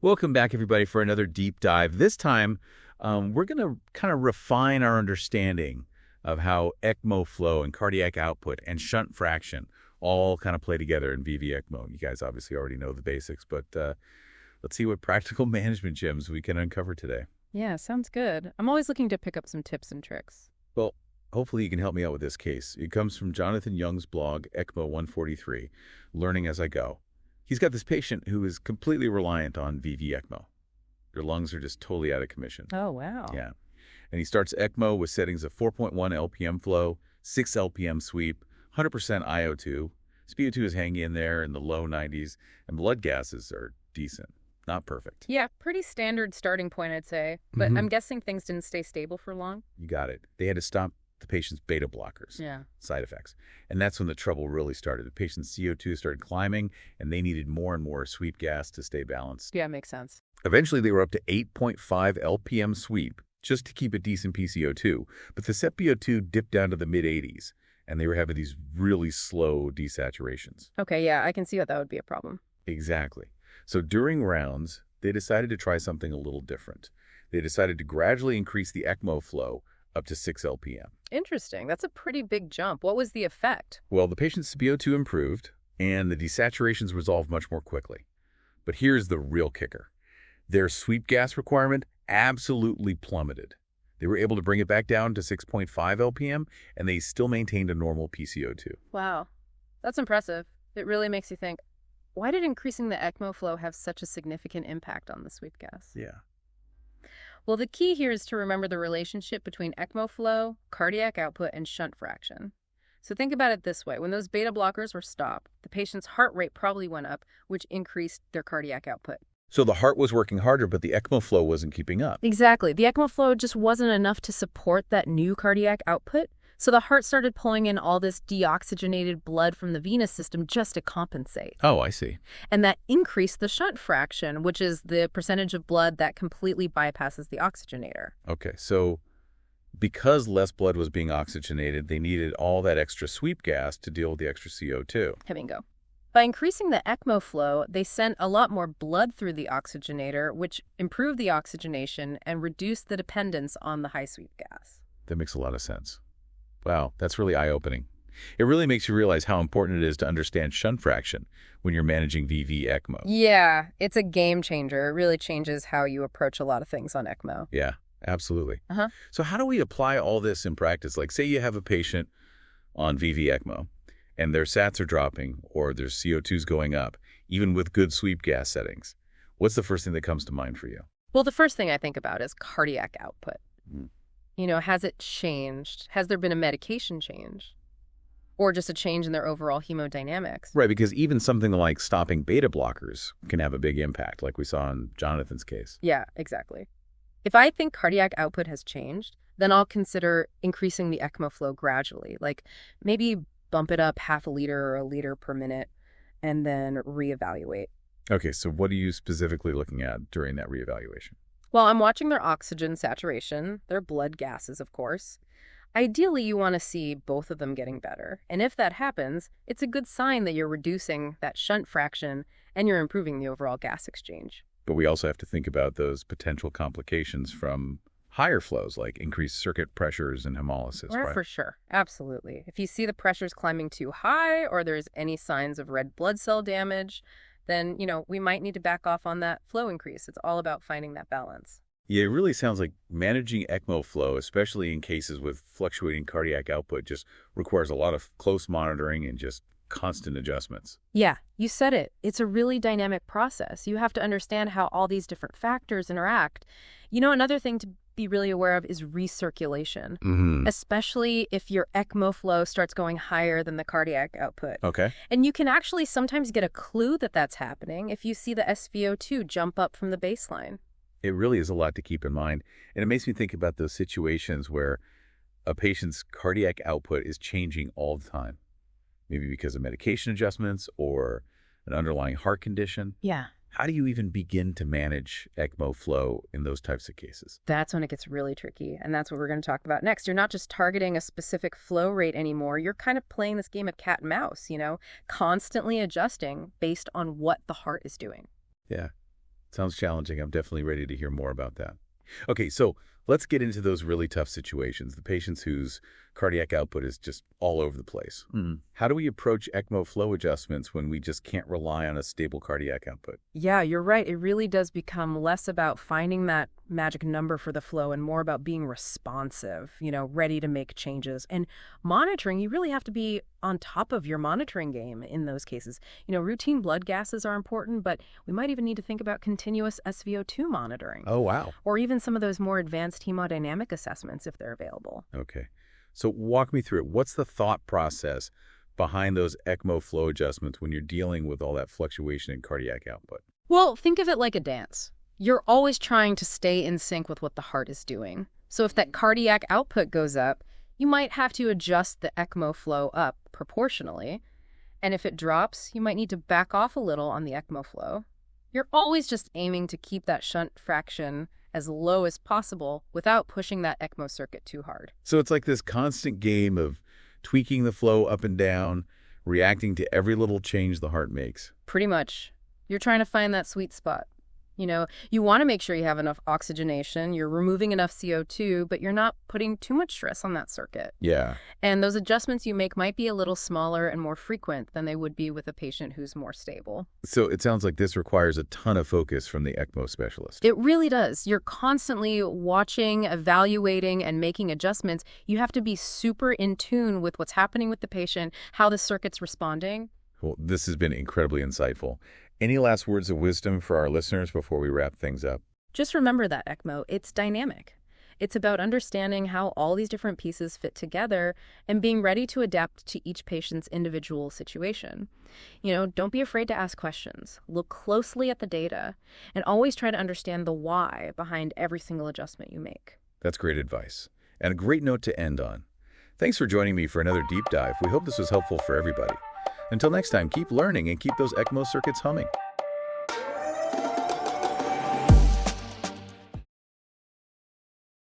Welcome back, everybody, for another deep dive. This time, we're going to kind of refine our understanding of how ECMO flow and cardiac output and shunt fraction all kind of play together in VV ECMO. You guys obviously already know the basics, but let's see what practical management gems we can uncover today. Yeah, sounds good. I'm always looking to pick up some tips and tricks. Well, hopefully you can help me out with this case. It comes from Jonathan Young's blog, ECMO 143, Learning as I Go. He's got this patient who is completely reliant on VV ECMO. Their lungs are just totally out of commission. Oh, wow. Yeah. And he starts ECMO with settings of 4.1 LPM flow, 6 LPM sweep, 100% IO2. SpO2 is hanging in there in the low 90s, and blood gases are decent. Not perfect. Yeah, pretty standard starting point, I'd say. But I'm guessing things didn't stay stable for long. You got it. They had to stop the patient's beta blockers. Yeah. Side effects. And that's when the trouble really started. The patient's CO2 started climbing, and they needed more and more sweep gas to stay balanced. Yeah, makes sense. Eventually, they were up to 8.5 LPM sweep just to keep a decent PCO2. But the SpO2 dipped down to the mid-80s, and they were having these really slow desaturations. Okay, yeah, I can see how that would be a problem. Exactly. So during rounds, they decided to try something a little different. They decided to gradually increase the ECMO flow up to 6 LPM. Interesting. That's a pretty big jump. What was the effect? Well, the patient's SpO2 improved, and the desaturations resolved much more quickly. But here's the real kicker. Their sweep gas requirement absolutely plummeted. They were able to bring it back down to 6.5 LPM, and they still maintained a normal PCO2. Wow. That's impressive. It really makes you think, why did increasing the ECMO flow have such a significant impact on the sweep gas? Yeah. Well, the key here is to remember the relationship between ECMO flow, cardiac output, and shunt fraction. So think about it this way. When those beta blockers were stopped, the patient's heart rate probably went up, which increased their cardiac output. So the heart was working harder, but the ECMO flow wasn't keeping up. Exactly. The ECMO flow just wasn't enough to support that new cardiac output. So the heart started pulling in all this deoxygenated blood from the venous system just to compensate. Oh, I see. And that increased the shunt fraction, which is the percentage of blood that completely bypasses the oxygenator. Okay, so because less blood was being oxygenated, they needed all that extra sweep gas to deal with the extra CO2. Bingo. By increasing the ECMO flow, they sent a lot more blood through the oxygenator, which improved the oxygenation and reduced the dependence on the high sweep gas. That makes a lot of sense. Wow, that's really eye-opening. It really makes you realize how important it is to understand shunt fraction when you're managing VV ECMO. Yeah, it's a game changer. It really changes how you approach a lot of things on ECMO. Yeah, absolutely. So how do we apply all this in practice? Like, say you have a patient on VV ECMO, and their SATs are dropping or their CO2's going up, even with good sweep gas settings. What's the first thing that comes to mind for you? Well, the first thing I think about is cardiac output. You know, has it changed? Has there been a medication change? Or just a change in their overall hemodynamics? Right, because even something like stopping beta blockers can have a big impact, like we saw in Jonathan's case. Yeah, exactly. If I think cardiac output has changed, then I'll consider increasing the ECMO flow gradually, like maybe bump it up half a liter or a liter per minute, and then reevaluate. Okay, so what are you specifically looking at during that reevaluation? Well, I'm watching their oxygen saturation, their blood gases, of course. Ideally, you want to see both of them getting better. And if that happens, it's a good sign that you're reducing that shunt fraction and you're improving the overall gas exchange. But we also have to think about those potential complications from higher flows, like increased circuit pressures and hemolysis, right? For sure. Absolutely. If you see the pressures climbing too high or there's any signs of red blood cell damage, then, we might need to back off on that flow increase. It's all about finding that balance. Yeah, it really sounds like managing ECMO flow, especially in cases with fluctuating cardiac output, just requires a lot of close monitoring and just constant adjustments. Yeah, you said it. It's a really dynamic process. You have to understand how all these different factors interact. Another thing to be really aware of is recirculation, especially if your ECMO flow starts going higher than the cardiac output. Okay. And you can actually sometimes get a clue that that's happening if you see the SpO2 jump up from the baseline. It really is a lot to keep in mind. And it makes me think about those situations where a patient's cardiac output is changing all the time, maybe because of medication adjustments or an underlying heart condition. Yeah. How do you even begin to manage ECMO flow in those types of cases? That's when it gets really tricky, and that's what we're going to talk about next. You're not just targeting a specific flow rate anymore. You're kind of playing this game of cat and mouse, constantly adjusting based on what the heart is doing. Yeah. Sounds challenging. I'm definitely ready to hear more about that. Okay, so let's get into those really tough situations, the patients whose cardiac output is just all over the place. How do we approach ECMO flow adjustments when we just can't rely on a stable cardiac output? Yeah, you're right. It really does become less about finding that magic number for the flow and more about being responsive, ready to make changes. And monitoring, you really have to be on top of your monitoring game in those cases. Routine blood gases are important, but we might even need to think about continuous SVO2 monitoring. Oh, wow. Or even some of those more advanced hemodynamic assessments if they're available. Okay. So walk me through it. What's the thought process behind those ECMO flow adjustments when you're dealing with all that fluctuation in cardiac output? Well, think of it like a dance. You're always trying to stay in sync with what the heart is doing. So if that cardiac output goes up, you might have to adjust the ECMO flow up proportionally. And if it drops, you might need to back off a little on the ECMO flow. You're always just aiming to keep that shunt fraction as low as possible without pushing that ECMO circuit too hard. So it's like this constant game of tweaking the flow up and down, reacting to every little change the heart makes. Pretty much. You're trying to find that sweet spot. You want to make sure you have enough oxygenation, you're removing enough CO2, but you're not putting too much stress on that circuit. Yeah. And those adjustments you make might be a little smaller and more frequent than they would be with a patient who's more stable. So it sounds like this requires a ton of focus from the ECMO specialist. It really does. You're constantly watching, evaluating, and making adjustments. You have to be super in tune with what's happening with the patient, how the circuit's responding. Well, this has been incredibly insightful. Any last words of wisdom for our listeners before we wrap things up? Just remember that ECMO, it's dynamic. It's about understanding how all these different pieces fit together and being ready to adapt to each patient's individual situation. Don't be afraid to ask questions. Look closely at the data and always try to understand the why behind every single adjustment you make. That's great advice and a great note to end on. Thanks for joining me for another deep dive. We hope this was helpful for everybody. Until next time, keep learning and keep those ECMO circuits humming.